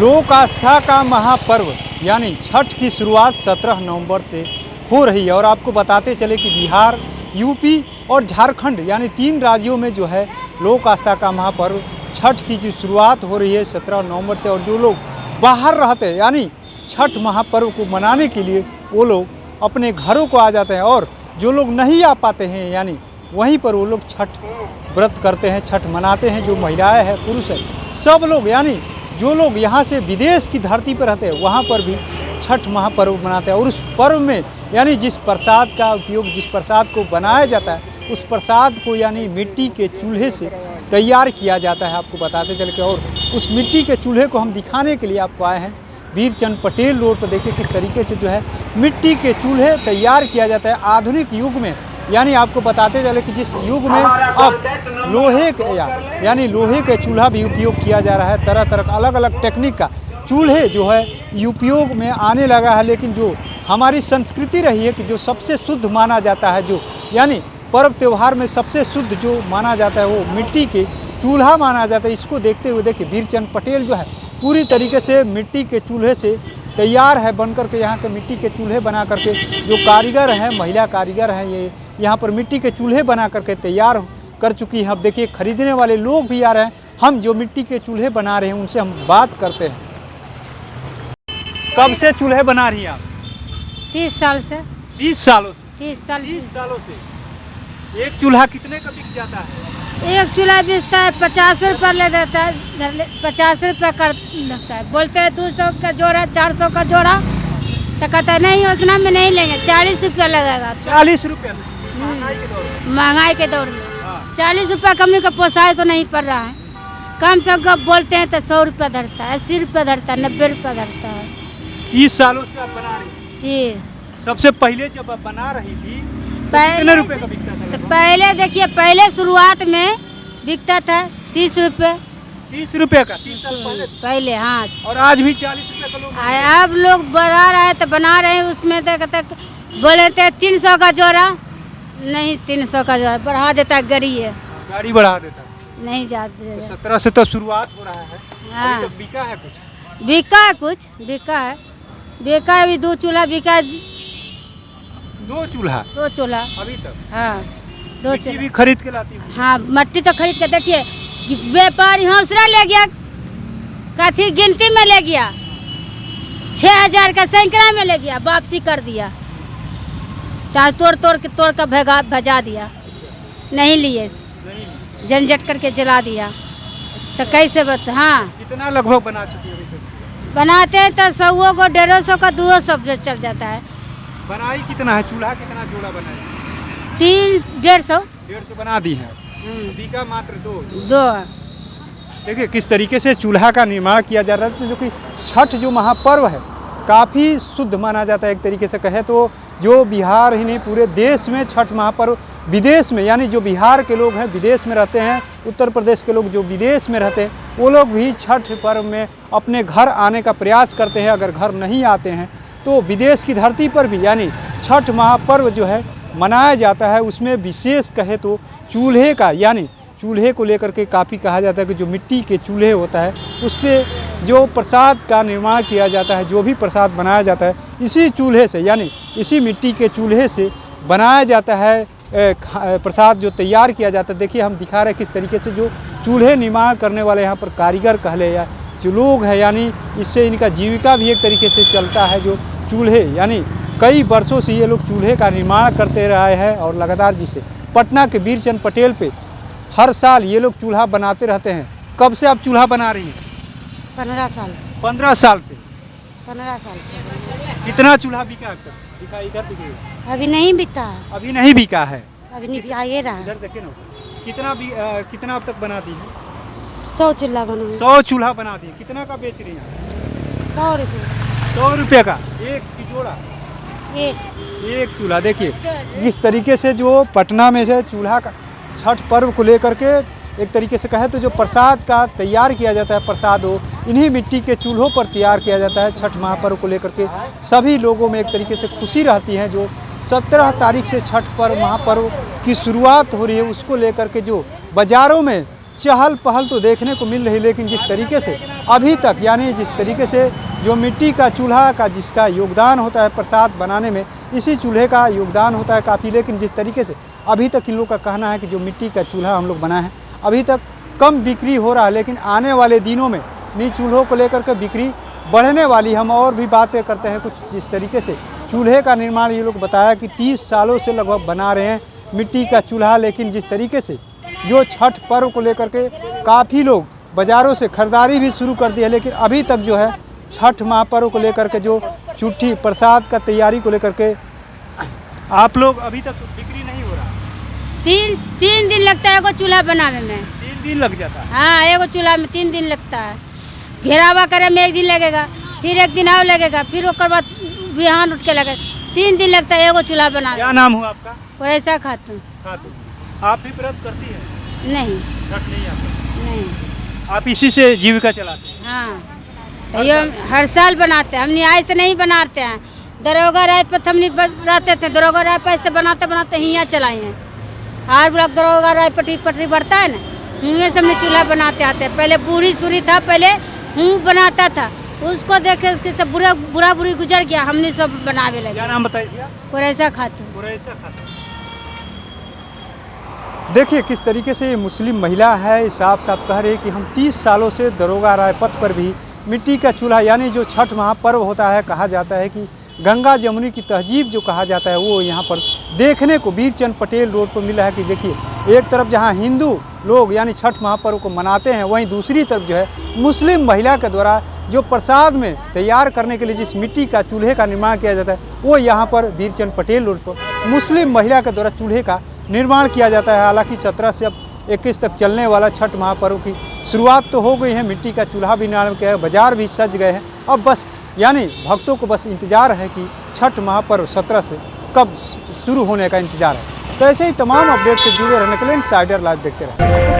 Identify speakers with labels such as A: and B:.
A: लोक आस्था का महापर्व यानी छठ की शुरुआत 17 नवंबर से हो रही है। और आपको बताते चले कि बिहार, यूपी और झारखंड यानी 3 राज्यों में जो है लोक आस्था का महापर्व छठ की जो शुरुआत हो रही है 17 नवंबर से। और जो लोग बाहर रहते हैं यानी छठ महापर्व को मनाने के लिए वो लोग अपने घरों को आ जाते हैं, और जो लोग नहीं आ पाते हैं यानी वहीं पर वो लोग छठ व्रत करते हैं, छठ मनाते हैं। जो महिलाएं हैं, पुरुष हैं, सब लोग यानी जो लोग यहाँ से विदेश की धरती पर रहते हैं वहाँ पर भी छठ महापर्व मनाते हैं। और उस पर्व में यानी जिस प्रसाद का उपयोग, जिस प्रसाद को बनाया जाता है, उस प्रसाद को यानी मिट्टी के चूल्हे से तैयार किया जाता है। आपको बताते चल के, और उस मिट्टी के चूल्हे को हम दिखाने के लिए आपको आए हैं वीरचंद पटेल रोड पर। देखिए किस तरीके से जो है मिट्टी के चूल्हे तैयार किया जाता है आधुनिक युग में। यानी आपको बताते चले कि जिस युग में अब लोहे के यानी लोहे के चूल्हा भी उपयोग किया जा रहा है, तरह तरह का अलग अलग टेक्निक का चूल्हे जो है उपयोग में आने लगा है। लेकिन जो हमारी संस्कृति रही है कि जो सबसे शुद्ध माना जाता है, जो यानी पर्व त्यौहार में सबसे शुद्ध जो माना जाता है वो मिट्टी के चूल्हा माना जाता है। इसको देखते हुए देखिए वीरचंद पटेल जो है पूरी तरीके से मिट्टी के चूल्हे से तैयार है बन करके। यहाँ के मिट्टी के चूल्हे बना करके जो कारीगर हैं, महिला कारीगर हैं, ये यहाँ पर मिट्टी के चूल्हे बना करके तैयार कर चुकी है। अब देखिए खरीदने वाले लोग भी आ रहे हैं। हम जो मिट्टी के चूल्हे बना रहे हैं उनसे हम बात करते हैं। कब से चूल्हे बना रही हैं आप?
B: 30 साल से।
A: 30 सालों से?
B: 30
A: सालों से। एक चूल्हा कितने का बिक जाता है?
B: एक चूल्हा बेचता है 50 रुपये ले देता है, 50 रुपये कर लगता है। बोलते हैं 200 का जोड़ा, 400 का जोड़ा, तो कहता है नहीं उतना में नहीं लेंगे, 40 रुपया लगेगा।
A: 40 रुपये
B: महंगाई के दौर में 40 रुपया कम का पोसाए तो नहीं पड़ रहा है। कम से कम बोलते हैं तो 100 रुपया धरता है, 80 रुपया धरता है, 90 रुपया धरता है।
A: 30 सालों से आप बना रही हैं?
B: जी।
A: सबसे पहले जब आप बना रही थी कितने रुपए का बिकता था?
B: तो पहले देखिए, पहले शुरुआत में बिकता था 30 रुपये।
A: 30 रुपये का 30 साल
B: पहले हाँ।
A: और आज भी 40 रुपये का लोग
B: अब लोग बढ़ा रहे हैं तो बना रहे हैं। उसमें तक बोले थे 300 का जोड़ा, नहीं 300 का जोड़ा बढ़ा देता, गाड़ी है,
A: गाड़ी बढ़ा देता
B: नहीं जाते।
A: तो 17 से तो शुरुआत हो रहा है।
B: हाँ।
A: अभी तक बिका है कुछ?
B: बिका है कुछ, बिका है, बिका है। अभी 2 चूल्हा बिका,
A: 2 चूल्हा?
B: 2 चूल्हा
A: अभी तक?
B: हाँ 2 चूल्हा
A: भी खरीद के लाती हूँ।
B: हाँ मट्टी तो खरीद के। देखिए व्यापारी हौसला ले गया, कथी गिनती में ले गया, 6000 का सैकड़ा में ले गया, वापसी कर दिया, चाहे तोड़ कर भजा दिया, नहीं लिए, झंझट करके जला दिया। तो कैसे बता? हाँ।
A: कितना लगभग बना चुकी है अभी तक?
B: बनाते हैं तो 100 को 150 का 200 चल जाता है।
A: बनाई कितना है? चूल्हा कितना जोड़ा बनाई?
B: 150
A: बना दी है। बिका मात्र
B: 2।
A: देखिए किस तरीके से चूल्हा का निर्माण किया जा रहा है। जो कि छठ जो महापर्व है काफ़ी शुद्ध माना जाता है। एक तरीके से कहे तो जो बिहार ही नहीं पूरे देश में छठ महापर्व, विदेश में यानी जो बिहार के लोग हैं विदेश में रहते हैं, उत्तर प्रदेश के लोग जो विदेश में रहते हैं वो लोग भी छठ पर्व में अपने घर आने का प्रयास करते हैं। अगर घर नहीं आते हैं तो विदेश की धरती पर भी यानी छठ महापर्व जो है मनाया जाता है। उसमें विशेष कहे तो चूल्हे का यानी चूल्हे को लेकर के काफ़ी कहा जाता है कि जो मिट्टी के चूल्हे होता है उस पर जो प्रसाद का निर्माण किया जाता है, जो भी प्रसाद बनाया जाता है इसी चूल्हे से यानी इसी मिट्टी के चूल्हे से बनाया जाता है। प्रसाद जो तैयार किया जाता है, देखिए हम दिखा रहे हैं किस तरीके से जो चूल्हे निर्माण करने वाले यहाँ पर कारीगर कह ले या जो लोग हैं यानी इससे इनका जीविका भी एक तरीके से चलता है। जो चूल्हे यानी कई वर्षों से ये लोग चूल्हे का निर्माण करते रहे हैं और लगातार जिसे पटना के वीरचंद पटेल पे हर साल ये लोग चूल्हा बनाते रहते हैं। कब से आप चूल्हा बना रही हैं?
B: 15 साल।
A: 15 साल से?
B: 15 साल से।
A: कितना चूल्हा बिका अब तक? बिका इधर दिखेगा?
B: अभी नहीं बिका है।
A: अभी नहीं बिका है?
B: अभी नहीं बिका, ये रहा।
A: इधर देखे ना कितना अब तक बना दी है?
B: 100 चूल्हा बना।
A: 100 चूल्हा बना दिए। कितना का बेच रही हैं?
B: 100 रुपये।
A: 100 रुपये का एक की जोड़ा? एक चूल्हा। देखिए इस तरीके से जो पटना में से चूल्हा का छठ पर्व को लेकर के एक तरीके से कहे तो जो प्रसाद का तैयार किया जाता है, प्रसाद हो इन्हीं मिट्टी के चूल्हों पर तैयार किया जाता है। छठ महापर्व को लेकर के सभी लोगों में एक तरीके से खुशी रहती है। जो 17 तारीख से छठ पर्व महापर्व की शुरुआत हो रही है उसको लेकर के जो बाज़ारों में चहल पहल तो देखने को मिल रही, लेकिन जिस तरीके से अभी तक यानी जिस तरीके से जो मिट्टी का चूल्हा का जिसका योगदान होता है प्रसाद बनाने में, इसी चूल्हे का योगदान होता है काफ़ी, लेकिन जिस तरीके से अभी तक इन लोग का कहना है कि जो मिट्टी का चूल्हा हम लोग बनाए हैं अभी तक कम बिक्री हो रहा है, लेकिन आने वाले दिनों में इन चूल्हों को लेकर के बिक्री बढ़ने वाली। हम और भी बातें करते हैं कुछ जिस तरीके से चूल्हे का निर्माण ये लोग बताया कि 30 सालों से लगभग बना रहे हैं मिट्टी का चूल्हा, लेकिन जिस तरीके से जो छठ पर्व को लेकर के काफ़ी लोग बाज़ारों से खरीदारी भी शुरू कर दी है, लेकिन अभी तक जो है छठ महापर्व को लेकर के जो चुट्ठी प्रसाद का तैयारी को लेकर के आप लोग अभी तक बिक्री नहीं हो रहा।
B: तीन दिन लगता है एगो चूल्हा बनाने में।
A: 3 दिन लग जाता है।
B: हाँ, एगो चूल्हा में 3 दिन लगता है। घेरावा करे में 1 दिन लगेगा, फिर 1 दिन और लगेगा, फिर उसके बाद बिहान उठ के लगेगा। 3 दिन लगता है एगो चूल्हा बनाने।
A: क्या नाम हुआ आपका?
B: कुरैसा खातून।
A: आप भी व्रत करती हैं?
B: नहीं
A: छठ नहीं आपका?
B: नहीं।
A: आप इसी से जीविका चलाते हैं?
B: हाँ, ये हर साल बनाते हैं। हम न्याय से नहीं बनाते हैं। दरोगा रात पर हम रहते थे, दरोगा राय पर ऐसे बनाते बनाते हियाँ चलाए हैं। हर ब्लॉक दरोगा राय पटरी बढ़ता है ना, हुए से हमने चूल्हा बनाते आते हैं। पहले बूढ़ी सूरी था, पहले हूँ बनाता था, उसको देखे उसके सब बुरा बुरी गुजर गया, हमने सब बनावे लगे।
A: क्या नाम बताइए?
B: कुरैसा खातून।
A: कुरैसा खातून। देखिए किस तरीके से ये मुस्लिम महिला है, साफ साफ कह रही है कि हम 30 सालों से दरोगा राय पथ पर भी मिट्टी का चूल्हा यानी जो छठ महापर्व होता है, कहा जाता है कि गंगा जमुनी की तहजीब जो कहा जाता है वो यहाँ पर देखने को वीरचंद पटेल रोड पर मिला है। कि देखिए एक तरफ जहाँ हिंदू लोग यानी छठ महापर्व को मनाते हैं, वहीं दूसरी तरफ जो है मुस्लिम महिला के द्वारा जो प्रसाद में तैयार करने के लिए जिस मिट्टी का चूल्हे का निर्माण किया जाता है वो यहाँ पर वीरचंद पटेल रोड पर मुस्लिम महिला के द्वारा चूल्हे का निर्माण किया जाता है। हालांकि 17 से अब 21 तक चलने वाला छठ महापर्व की शुरुआत तो हो गई है, मिट्टी का चूल्हा भी निर्माण किया है, बाजार भी सज गए हैं। अब बस यानी भक्तों को बस इंतज़ार है कि छठ महापर्व 17 से कब शुरू होने का इंतज़ार है। तो ऐसे ही तमाम अपडेट से जुड़े रहने के लिए इनसाइडर लाइव देखते रहें।